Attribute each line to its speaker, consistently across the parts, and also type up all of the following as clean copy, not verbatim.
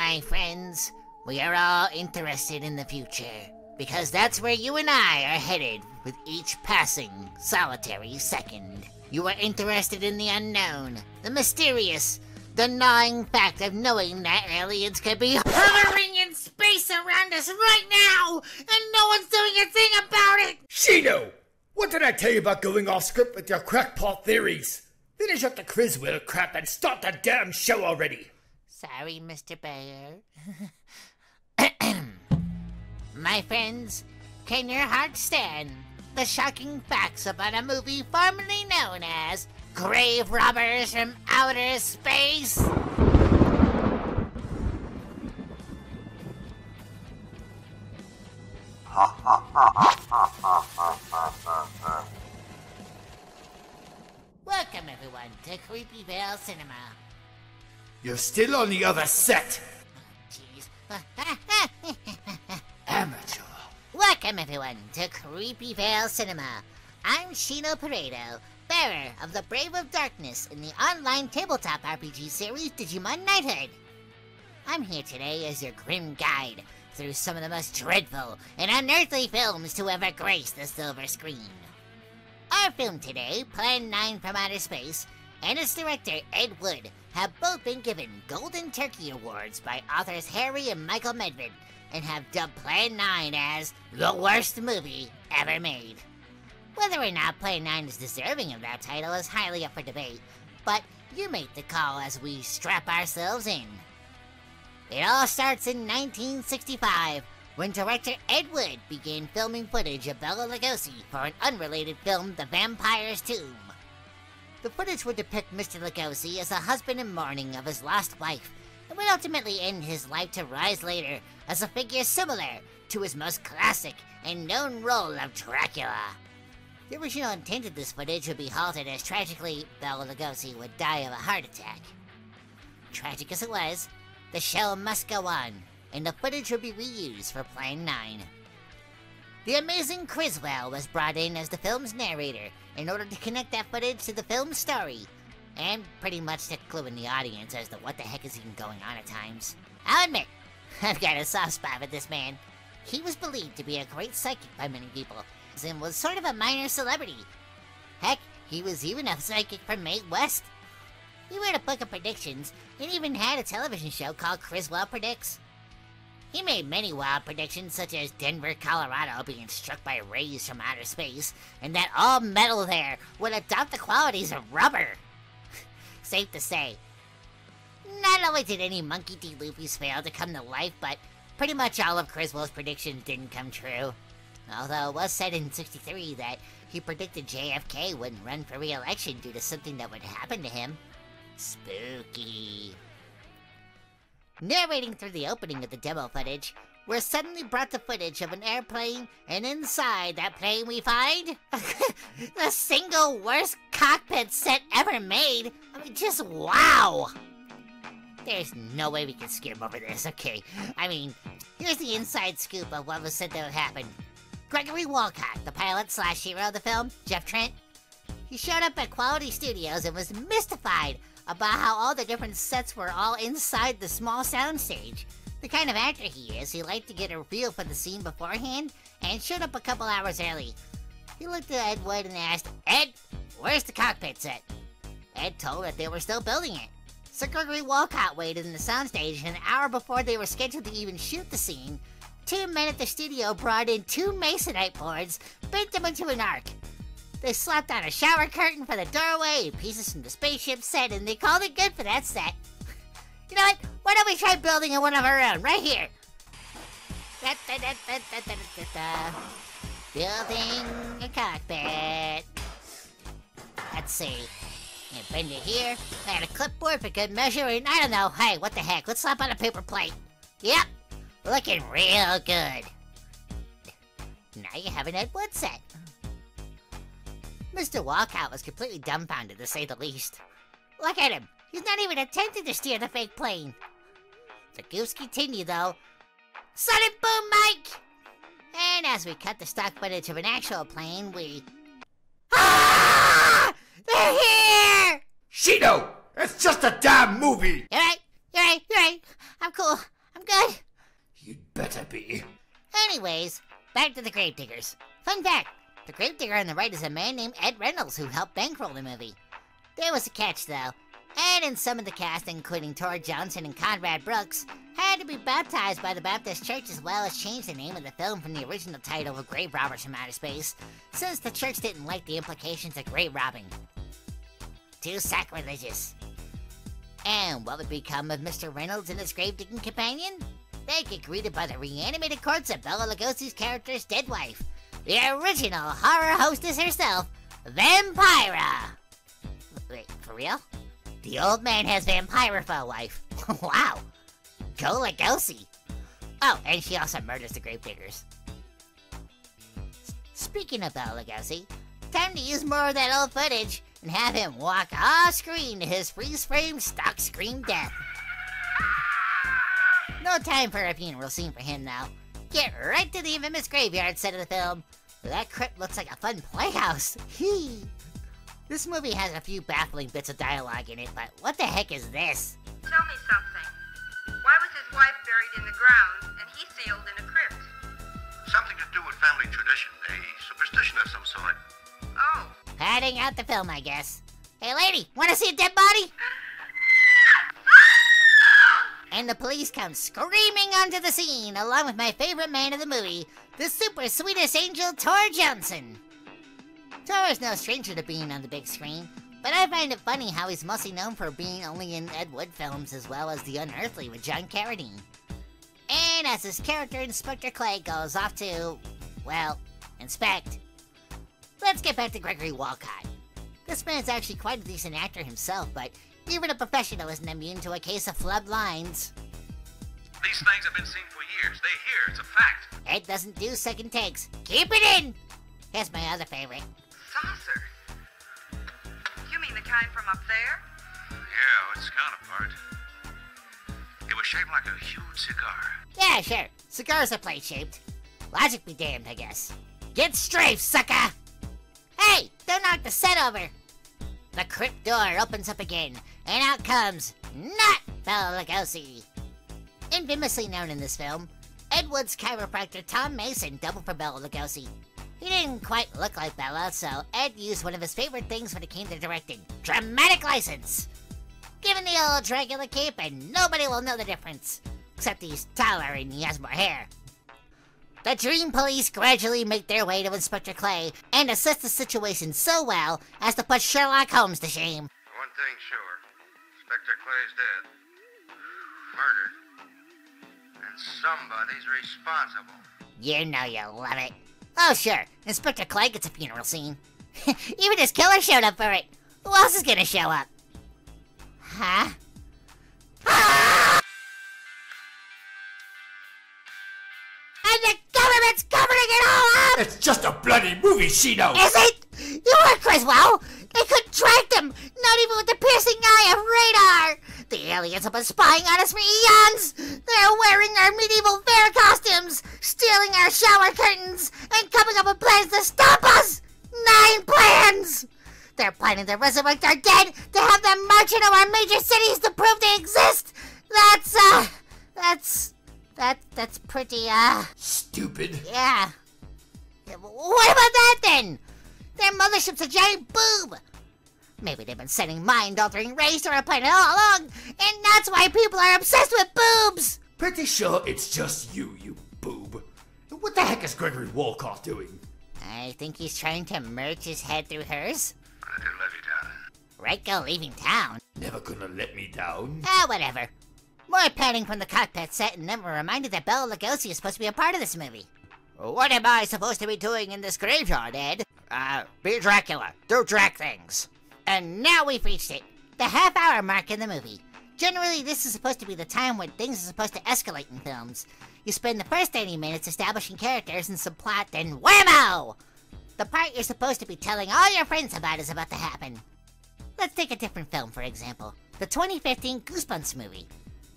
Speaker 1: My friends, we are all interested in the future, because that's where you and I are headed with each passing solitary second. You are interested in the unknown, the mysterious, the gnawing fact of knowing that aliens could be hovering in space around us right now, and no one's doing a thing about it!
Speaker 2: Shino! What did I tell you about going off script with your crackpot theories? Finish up the Creepyvale crap and start the damn show already!
Speaker 1: Sorry, Mr. Bayer. My friends, can your heart stand the shocking facts about a movie formerly known as Grave Robbers from Outer Space? Welcome everyone to Creepyvale Cinema.
Speaker 2: You're still on the other set!
Speaker 1: Jeez.
Speaker 2: Amateur.
Speaker 1: Welcome everyone to Creepyvale Cinema. I'm Shino Paredo, bearer of the Brave of Darkness in the online tabletop RPG series Digimon Knighthood. I'm here today as your grim guide through some of the most dreadful and unearthly films to ever grace the silver screen. Our film today, Plan 9 from Outer Space, and its director Ed Wood have both been given Golden Turkey Awards by authors Harry and Michael Medved, and have dubbed Plan 9 as the worst movie ever made. Whether or not Plan 9 is deserving of that title is highly up for debate, but you make the call as we strap ourselves in. It all starts in 1965, when director Ed Wood began filming footage of Bela Lugosi for an unrelated film, The Vampire's Tomb. The footage would depict Mr. Lugosi as a husband in mourning of his lost wife, and would ultimately end his life to rise later as a figure similar to his most classic and known role of Dracula. The original intent of this footage would be halted as tragically Bela Lugosi would die of a heart attack. Tragic as it was, the show must go on, and the footage would be reused for Plan 9. The amazing Criswell was brought in as the film's narrator in order to connect that footage to the film's story, and pretty much to clue in the audience as to what the heck is even going on at times. I'll admit, I've got a soft spot for this man. He was believed to be a great psychic by many people, and was sort of a minor celebrity. Heck, he was even a psychic from Mae West. He wrote a book of predictions, and even had a television show called Criswell Predicts. He made many wild predictions, such as Denver, Colorado being struck by rays from outer space, and that all metal there would adopt the qualities of rubber. Safe to say, not only did any Monkey D. Luffy's fail to come to life, but pretty much all of Criswell's predictions didn't come true. Although it was said in '63 that he predicted JFK wouldn't run for re-election due to something that would happen to him. Spooky. Narrating through the opening of the demo footage, we're suddenly brought to footage of an airplane, and inside that plane we find the single worst cockpit set ever made. I mean, just wow! There's no way we can skim over this, okay? I mean, here's the inside scoop of what was said that would happen. Gregory Walcott, the pilot/hero of the film, Jeff Trent, he showed up at Quality Studios and was mystified about how all the different sets were all inside the small soundstage. The kind of actor he is, he liked to get a feel for the scene beforehand, and showed up a couple hours early. He looked at Ed Wood and asked, "Ed, where's the cockpit set?" Ed told that they were still building it. So Gregory Walcott waited in the soundstage, and an hour before they were scheduled to even shoot the scene, 2 men at the studio brought in 2 masonite boards, bent them into an arc. They slapped on a shower curtain for the doorway, pieces from the spaceship set, and they called it good for that set. You know what? Why don't we try building one of our own, right here? Building a cockpit. Let's see. Bend it here. I had a clipboard for good measure, and I don't know. Hey, what the heck? Let's slap on a paper plate. Yep. Looking real good. Now you have an Ed Wood set. Mr. Walcott was completely dumbfounded, to say the least. Look at him. He's not even attempting to steer the fake plane. The goofs continue, though. Sudden boom, Mike! And as we cut the stock footage of an actual plane, we... Ah! They're here!
Speaker 2: Shino! It's just a damn movie!
Speaker 1: You're right. I'm cool. good?
Speaker 2: You'd better be.
Speaker 1: Anyways, back to the Gravediggers. Fun fact, the Gravedigger on the right is a man named Ed Reynolds who helped bankroll the movie. There was a catch though. Ed and some of the cast, including Tor Johnson and Conrad Brooks, had to be baptized by the Baptist Church as well as change the name of the film from the original title of Grave Robbers from Outer Space, since the church didn't like the implications of grave robbing. Too sacrilegious. And what would become of Mr. Reynolds and his grave-digging companion? They get greeted by the reanimated corpse of Bela Lugosi's character's dead wife, the original horror hostess herself, Vampira! Wait, for real? The old man has Vampira for a wife. Wow. Go Lugosi. Oh, and she also murders the Gravediggers. Speaking of Bela Lugosi, time to use more of that old footage and have him walk off screen to his freeze-frame stock scream death. No time for a funeral scene for him now. Get right to the infamous graveyard set of the film. That crypt looks like a fun playhouse. Hee. This movie has a few baffling bits of dialogue in it, but what the heck is this?
Speaker 3: Tell me something. Why was his wife buried in the ground and he sealed in a crypt?
Speaker 4: Something to do with family tradition, a superstition of some sort.
Speaker 3: Oh.
Speaker 1: Padding out the film, I guess. Hey lady, wanna see a dead body? And the police come screaming onto the scene, along with my favorite man of the movie, the super sweetest angel, Tor Johnson. Tor is no stranger to being on the big screen, but I find it funny how he's mostly known for being only in Ed Wood films as well as The Unearthly with John Carradine. And as his character Inspector Clay goes off to, well, inspect. Let's get back to Gregory Walcott. This man's actually quite a decent actor himself, but even a professional isn't immune to a case of flubbed lines.
Speaker 4: These things have been seen for years. They're here. It's a fact.
Speaker 1: Ed doesn't do second takes. Keep it in! Here's my other favorite.
Speaker 3: Saucer? You mean the kind from up there?
Speaker 4: Yeah, its counterpart. It was shaped like a huge cigar.
Speaker 1: Yeah, sure. Cigars are plate-shaped. Logic be damned, I guess. Get strafed, sucker! Hey, don't knock the set over! The crypt door opens up again, and out comes not Bela Lugosi. Infamously known in this film, Ed Wood's chiropractor Tom Mason doubled for Bela Lugosi. He didn't quite look like Bela, so Ed used one of his favorite things when it came to directing, dramatic license. Give him the old Dracula cape and nobody will know the difference, except he's taller and he has more hair. The Dream Police gradually make their way to Inspector Clay and assess the situation so well as to put Sherlock Holmes to shame.
Speaker 4: One thing sure. Inspector Clay's dead. Murdered. And somebody's responsible.
Speaker 1: You know you love it. Oh sure, Inspector Clay gets a funeral scene. Even his killer showed up for it. Who else is gonna show up? Huh? Ah! And the government's covering it all up!
Speaker 2: It's just a bloody movie, Shino!
Speaker 1: Is it? You heard Criswell! They couldn't track them! Not even with the piercing eye of radar! The aliens have been spying on us for eons! They're wearing our medieval fair costumes, stealing our shower curtains, and coming up with plans to stop us! 9 plans! They're planning to resurrect our dead, to have them march into our major cities to prove they exist! That's pretty,
Speaker 2: Stupid.
Speaker 1: yeah. What about that, then? Their mothership's a giant boob! Maybe they've been sending mind-altering rays to our planet all along, and that's why people are obsessed with boobs!
Speaker 2: Pretty sure it's just you, you boob. What the heck is Gregory Walcott doing?
Speaker 1: I think he's trying to merge his head through hers.
Speaker 4: I did let you down.
Speaker 1: Right, go leaving town.
Speaker 2: Never gonna let me down.
Speaker 1: Whatever. More padding from the cockpit set, and then we're reminded that Bela Lugosi is supposed to be a part of this movie. What am I supposed to be doing in this graveyard, Ed? Be Dracula. Do Drac things. And now we've reached it. The half-hour mark in the movie. Generally, this is supposed to be the time when things are supposed to escalate in films. You spend the first 30 minutes establishing characters and some plot, then whammo! The part you're supposed to be telling all your friends about is about to happen. Let's take a different film, for example. The 2015 Goosebumps movie.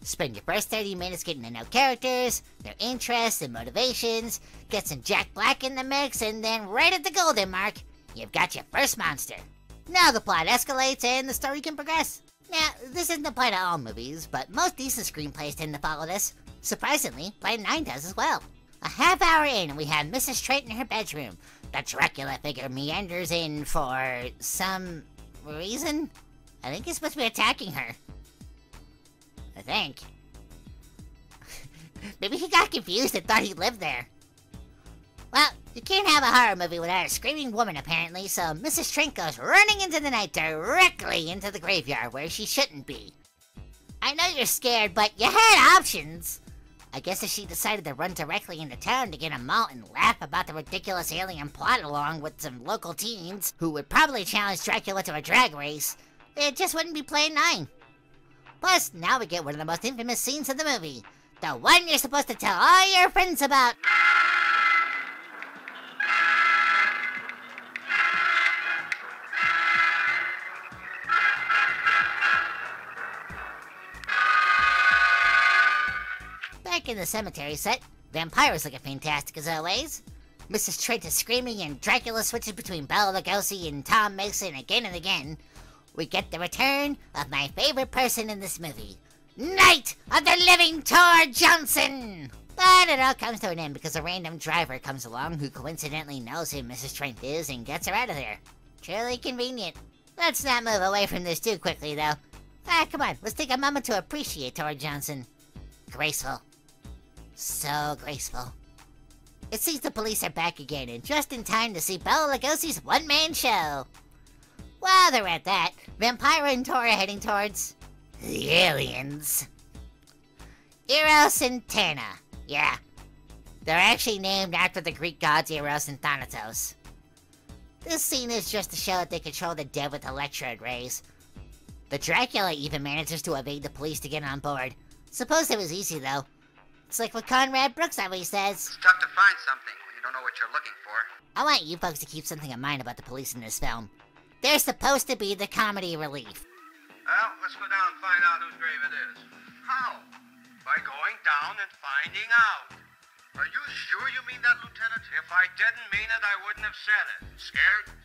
Speaker 1: Spend your first 30 minutes getting to know characters, their interests and motivations, get some Jack Black in the mix, and then right at the golden mark, you've got your first monster. Now the plot escalates and the story can progress. Now, this isn't the point of all movies, but most decent screenplays tend to follow this. Surprisingly, Plan 9 does as well. A half hour in, and we have Mrs. Trent in her bedroom. The Dracula figure meanders in for some reason. I think he's supposed to be attacking her. I think. Maybe he got confused and thought he lived there. Well, you can't have a horror movie without a screaming woman, apparently, so Mrs. Trent goes running into the night directly into the graveyard where she shouldn't be. I know you're scared, but you had options. I guess if she decided to run directly into town to get a malt and laugh about the ridiculous alien plot along with some local teens who would probably challenge Dracula to a drag race, it just wouldn't be Plan 9. Plus, now we get one of the most infamous scenes of the movie. The one you're supposed to tell all your friends about. Back in the cemetery set, Vampire's looking fantastic as always. Mrs. Trent is screaming and Dracula switches between Bela Lugosi and Tom Mason again and again. We get the return of my favorite person in this movie, Night of the Living Tor Johnson! But it all comes to an end because a random driver comes along who coincidentally knows who Mrs. Trent is and gets her out of there. Truly convenient. Let's not move away from this too quickly though. Come on, let's take a moment to appreciate Tor Johnson. Graceful. So graceful. It seems the police are back again and just in time to see Bela Lugosi's one-man show. While they're at that, Vampire and Tor are heading towards the aliens. Eros and Tana. Yeah. They're actually named after the Greek gods Eros and Thanatos. This scene is just to show that they control the dead with electrode rays. The Dracula even manages to evade the police to get on board. Suppose it was easy though. It's like what Conrad Brooks always says.
Speaker 3: It's tough to find something when you don't know what you're looking for.
Speaker 1: I want you folks to keep something in mind about the police in this film. They're supposed to be the comedy relief.
Speaker 4: Well, let's go down and find out whose grave it is. How? By going down and finding out. Are you sure you mean that, Lieutenant? If I didn't mean it, I wouldn't have said it. Scared?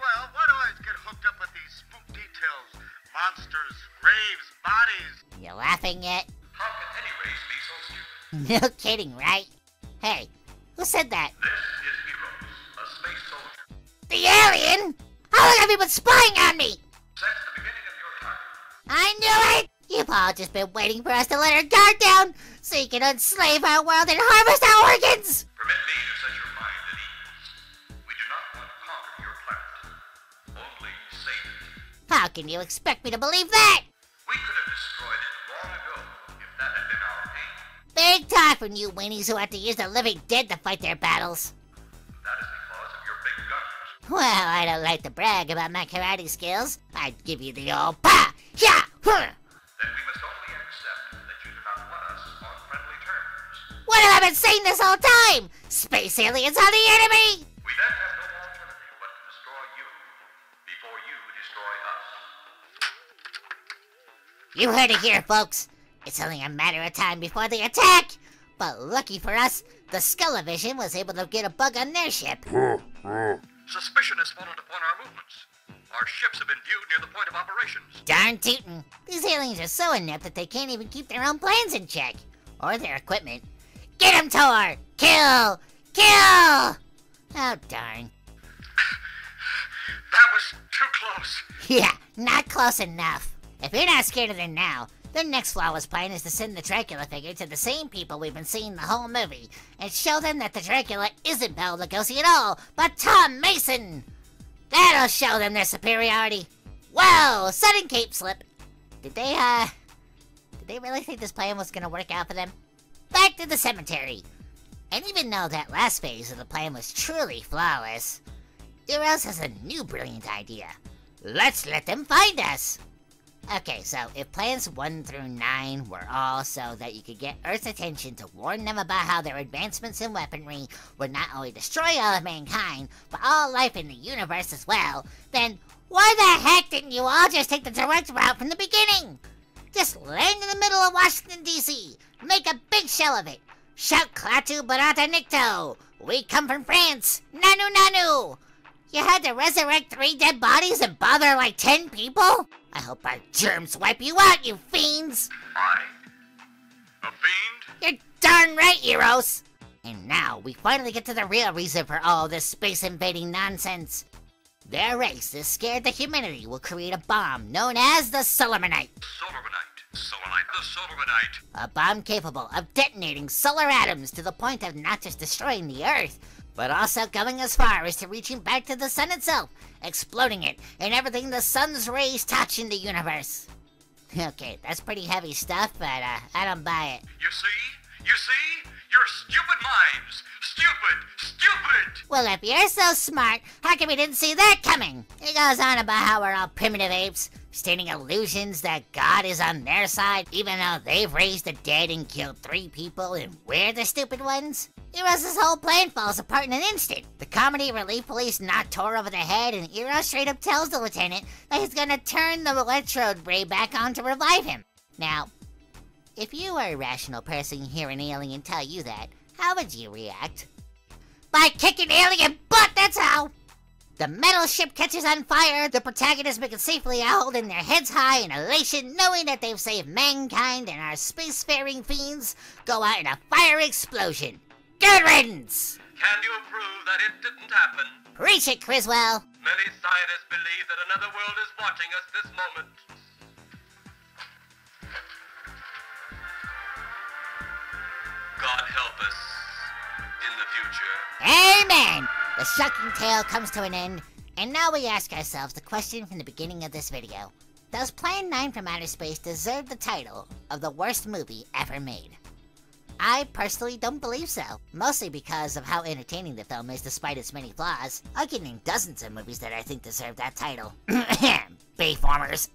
Speaker 4: Well, why do I always get hooked up with these spook details? Monsters, graves, bodies.
Speaker 1: You laughing yet?
Speaker 4: How can any race be so stupid?
Speaker 1: No kidding, right? Hey, who said that?
Speaker 4: This is Heroes, a space soldier.
Speaker 1: The alien? How long have you been spying on me?
Speaker 4: Since the beginning of your time.
Speaker 1: I knew it! You've all just been waiting for us to let our guard down so you can enslave our world and harvest our organs!
Speaker 4: Permit me to set your mind at ease. We do not want to conquer your planet. Only save it.
Speaker 1: How can you expect me to believe that?
Speaker 4: We could have destroyed it long ago if that had been our aim.
Speaker 1: Big talk from you weenies who have to use the living dead to fight their battles.
Speaker 4: That is because of your big guns.
Speaker 1: Well, I don't like to brag about my karate skills. I'd give you the old pa! Yeah! Huh.
Speaker 4: Then we must only accept that you do not want us on friendly terms.
Speaker 1: What have I been saying this whole time? Space aliens are the enemy!
Speaker 4: We then have no alternative but to destroy you before you destroy us.
Speaker 1: You heard it here, folks. It's only a matter of time before they attack. But lucky for us, the Scullavision was able to get a bug on their ship.
Speaker 4: Suspicion has fallen upon our movements. Our ships have been viewed near the point of operations.
Speaker 1: Darn tootin'. These aliens are so inept that they can't even keep their own planes in check. Or their equipment. Get him, Tor! Kill! Kill! Oh, darn.
Speaker 4: That was too close.
Speaker 1: Yeah, not close enough. If you're not scared of them now, their next flawless plan is to send the Dracula figure to the same people we've been seeing the whole movie and show them that the Dracula isn't Bela Lugosi at all, but Tom Mason! That'll show them their superiority. Whoa, sudden cape slip. Did they really think this plan was gonna work out for them? Back to the cemetery. And even though that last phase of the plan was truly flawless, Eros has a new brilliant idea. Let's let them find us. Okay, so if plans 1 through 9 were all so that you could get Earth's attention to warn them about how their advancements in weaponry would not only destroy all of mankind, but all life in the universe as well, then why the heck didn't you all just take the direct route from the beginning? Just land in the middle of Washington, D.C., make a big show of it. Shout Klaatu Barata Nikto! We come from France! Nanu Nanu! You had to resurrect 3 dead bodies and bother like 10 people? I hope our germs wipe you out, you fiends!
Speaker 4: I? A fiend?
Speaker 1: You're darn right, Eros! And now, we finally get to the real reason for all this space invading nonsense. Their race is scared that humanity will create a bomb known as the Solarmanite.
Speaker 4: Solarmanite. The Solarmanite.
Speaker 1: A bomb capable of detonating solar atoms to the point of not just destroying the Earth, but also going as far as to reaching back to the sun itself, exploding it and everything the sun's rays touch in the universe. Okay, that's pretty heavy stuff, but I don't buy it.
Speaker 4: You see? You're stupid minds. Stupid.
Speaker 1: Well, if you're so smart, how come you didn't see that coming? It goes on about how we're all primitive apes, stating illusions that God is on their side, even though they've raised the dead and killed 3 people and we're the stupid ones. Eros' whole plan falls apart in an instant. The comedy relief police knock Tor over the head, and Eros straight up tells the lieutenant that he's gonna turn the electrode ray back on to revive him. Now, if you were a rational person hearing an alien tell you that, how would you react? By kicking alien butt, that's how! The metal ship catches on fire, the protagonists make it safely out, holding their heads high in elation, knowing that they've saved mankind, and our spacefaring fiends go out in a fiery explosion. Good riddance!
Speaker 4: Can you prove that it didn't happen?
Speaker 1: Preach it, Criswell!
Speaker 4: Many scientists believe that another world is watching us this moment. God help us in the future.
Speaker 1: Amen! The shocking tale comes to an end, and now we ask ourselves the question from the beginning of this video. Does Plan 9 from Outer Space deserve the title of the worst movie ever made? I personally don't believe so, mostly because of how entertaining the film is despite its many flaws. I can name dozens of movies that I think deserve that title. Bayformers.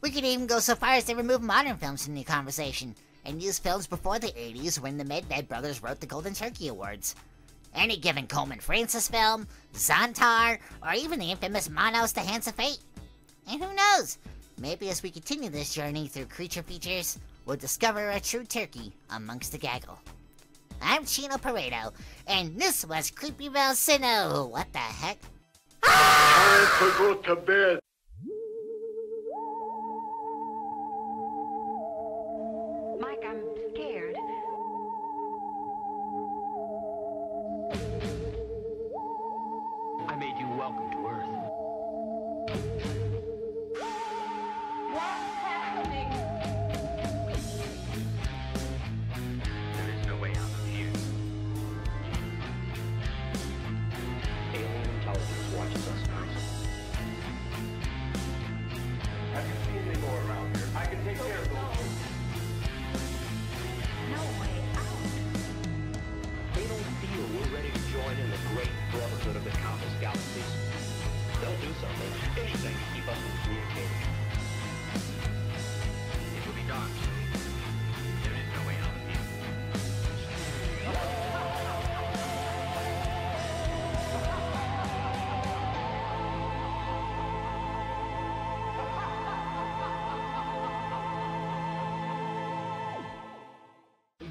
Speaker 1: We could even go so far as to remove modern films from the conversation, and use films before the 80s when the Med brothers wrote the Golden Turkey Awards. Any given Coleman Francis film, Zontar, or even the infamous Monhouse The Hands of Fate. And who knows, maybe as we continue this journey through creature features, we'll discover a true turkey amongst the gaggle. I'm Shino Paredo, and this was Creepyvale Cinema. What the heck?
Speaker 5: Time to go to bed.
Speaker 3: Mike, I'm scared.
Speaker 6: I made you welcome to Earth.
Speaker 3: What's happening?
Speaker 6: There is no way out of here. Alien intelligence watches us first. Have you seen any more around here? I can take care of those.
Speaker 3: No way out.
Speaker 6: They don't feel we're ready to join in the great brotherhood of the countless galaxies. They'll do something, anything to keep us from communicating. It will be dark soon. There is no way out of here.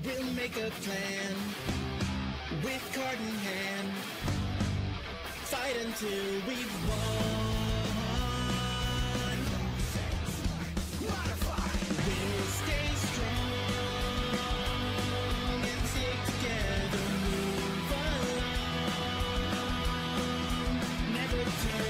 Speaker 7: We'll make a plan with card in hand. Fight until we've won. We'll stay strong and stick together. Move along. Never turn